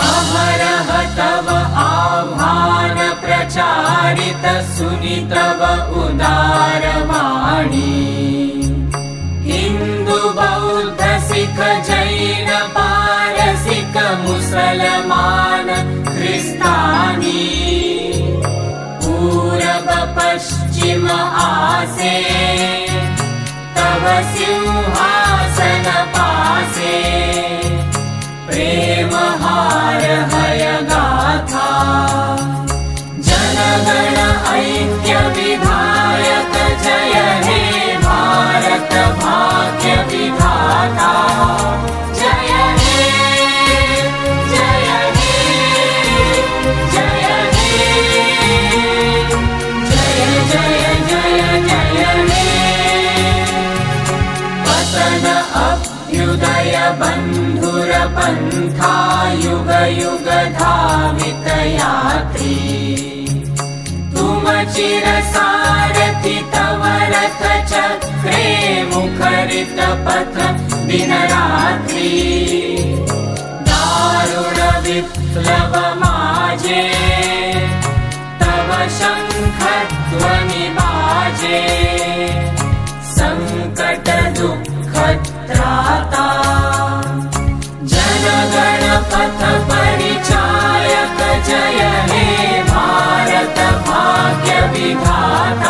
अहरह तव आह्वान प्रचारित सुनि तव उदारवाणी हिन्दु बौद्ध सिख जैन पारसिक मुसलमान ख्रिस्तानी पूरब पश्चिम आसे तव सिंहासन पासे प्रेम हार हय गाथा जनगण ऐक्य विधायक जय हे भारत भाग्य विधाता जय हे जय हे जय हे जय जय जय जय हे पतन अभ्युदय बन्धुर पन्था युग युग धावित यात्री तुम चिर सारथि तव रथ चक्रे मुखरित पथ दिन रात्रि दारुण विप्लव माजे तव शंख ध्वनि बाजे संकट दुःख त्राता जनगण पथ परिचायक जय हे भारत भाग्य विधाता।